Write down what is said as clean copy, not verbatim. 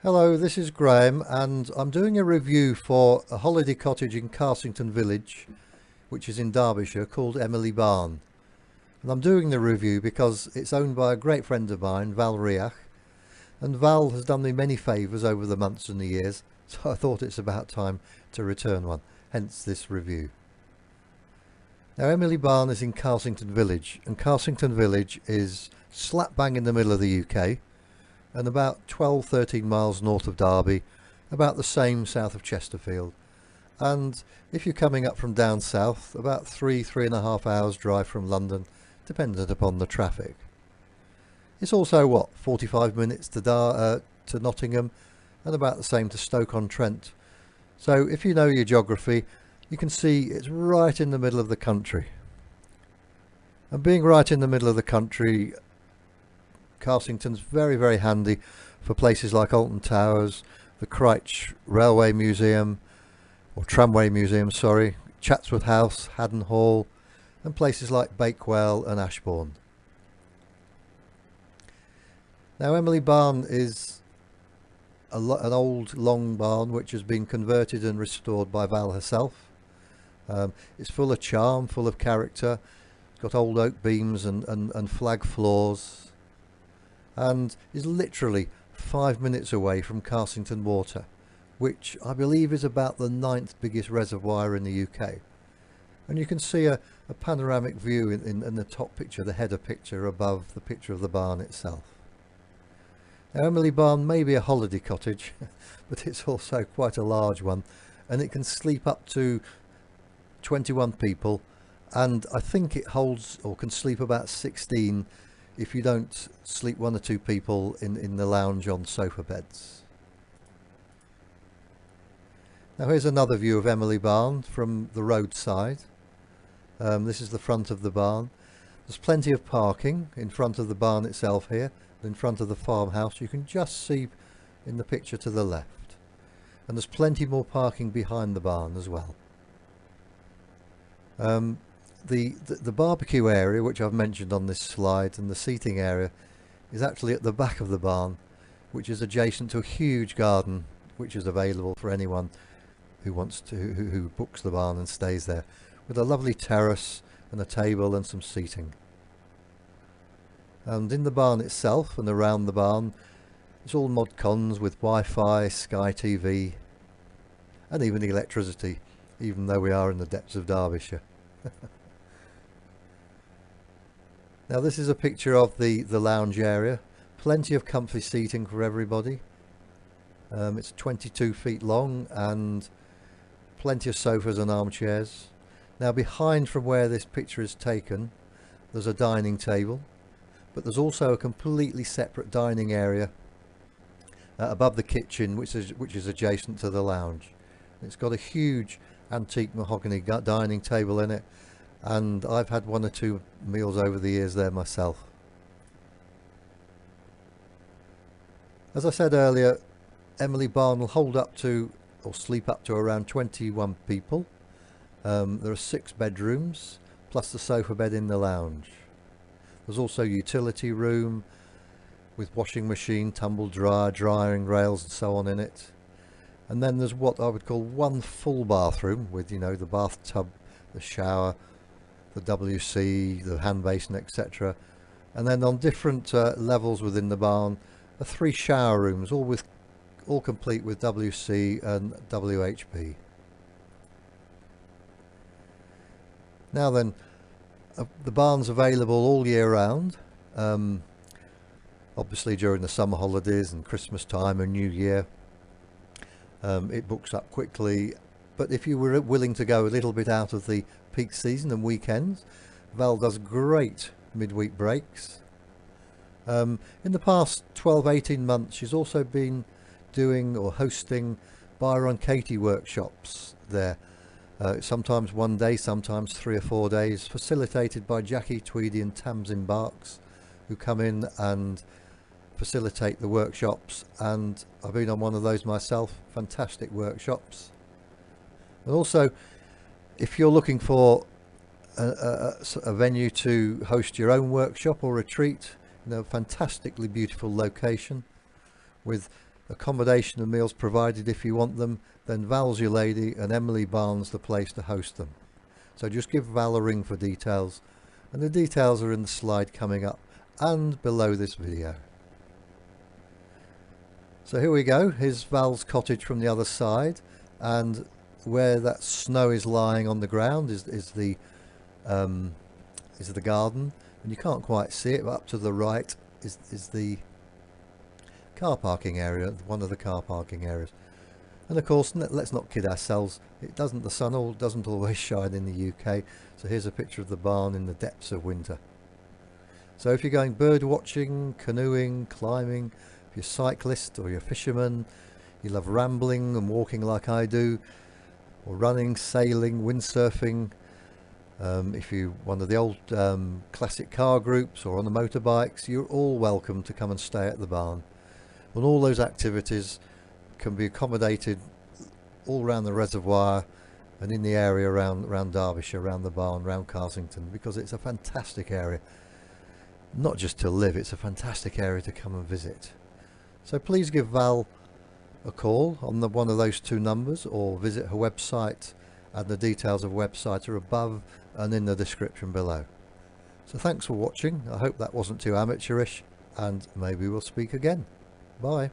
Hello, this is Graham and I'm doing a review for a holiday cottage in Carsington Village, which is in Derbyshire, called Emily Barn. And I'm doing the review because it's owned by a great friend of mine, Val Riach, and Val has done me many favours over the months and the years, so I thought it's about time to return one, hence this review. Now, Emily Barn is in Carsington Village, and Carsington Village is slap bang in the middle of the UK and about 12-13 miles north of Derby, about the same south of Chesterfield. And if you're coming up from down south, about 3.5 hours drive from London, dependent upon the traffic. It's also 45 minutes to Nottingham, and about the same to Stoke-on-Trent. So if you know your geography, you can see it's right in the middle of the country. And being right in the middle of the country, Carsington's very, very handy for places like Alton Towers, the Crich Railway Museum, or Tramway Museum, sorry, Chatsworth House, Haddon Hall, and places like Bakewell and Ashbourne. Now, Emily Barn is an old long barn which has been converted and restored by Val herself. It's full of charm, full of character. It's got old oak beams and flag floors, and is literally 5 minutes away from Carstington Water, which I believe is about the 9th biggest reservoir in the UK. And you can see a panoramic view in the top picture, the header picture above the picture of the barn itself. Now, Emily Barn may be a holiday cottage, but it's also quite a large one, and it can sleep up to 21 people, and I think it holds or can sleep about 16 if you don't sleep one or two people in the lounge on sofa beds. Now, here's another view of Emily Barn from the roadside. This is the front of the barn. There's plenty of parking in front of the barn itself here, in front of the farmhouse. You can just see in the picture to the left, and there's plenty more parking behind the barn as well. The barbecue area, which I've mentioned on this slide, and the seating area is actually at the back of the barn, which is adjacent to a huge garden which is available for anyone who wants to, who books the barn and stays there, with a lovely terrace and a table and some seating. And in the barn itself and around the barn, it's all mod cons with Wi-Fi, Sky TV, and even electricity, even though we are in the depths of Derbyshire. Now, this is a picture of the lounge area. Plenty of comfy seating for everybody. It's 22 feet long and plenty of sofas and armchairs. Now, behind from where this picture is taken, there's a dining table, but there's also a completely separate dining area above the kitchen, which is adjacent to the lounge. It's got a huge antique mahogany dining table in it, and I've had one or two meals over the years there myself. As I said earlier, Emily Barn will hold up to or sleep up to around 21 people. There are 6 bedrooms plus the sofa bed in the lounge. There's also a utility room with washing machine, tumble dryer, drying rails and so on in it. And then there's what I would call one full bathroom with, you know, the bathtub, the shower, the WC, the hand basin, etc. And then on different levels within the barn are 3 shower rooms, all complete with WC and WHP. Now then, the barn's available all year round, obviously during the summer holidays and Christmas time and New Year. It books up quickly, but if you were willing to go a little bit out of the peak season and weekends, Val does great midweek breaks. In the past 12-18 months, she's also been doing or hosting Byron Katie workshops there, sometimes one day, sometimes 3 or 4 days, facilitated by Jackie Tweedy and Tamsin Barks, who come in and facilitate the workshops, and I've been on one of those myself. Fantastic workshops. And also, if you're looking for a venue to host your own workshop or retreat in a fantastically beautiful location with Accommodation and meals provided if you want them. Then Val's your lady and Emily Barnes the place to host them. So just give Val a ring for details, and the details are in the slide coming up and below this video. So here we go, here's Val's cottage from the other side, and where that snow is lying on the ground is the garden, and you can't quite see it, but up to the right is the car parking area, one of the car parking areas. And of course, let's not kid ourselves, the sun doesn't always shine in the UK, so here's a picture of the barn in the depths of winter. So if you're going bird watching, canoeing, climbing, if you're a cyclist or you're a fisherman, you love rambling and walking like I do, or running, sailing, windsurfing, if you're one of the old classic car groups or on the motorbikes, you're all welcome to come and stay at the barn. And all those activities can be accommodated all around the reservoir and in the area around Derbyshire, around the barn, around Carsington, because it's a fantastic area. Not just to live, it's a fantastic area to come and visit. So please give Val a call on one of those two numbers, or visit her website, and the details of the website are above and in the description below. So thanks for watching. I hope that wasn't too amateurish, and maybe we'll speak again. Bye.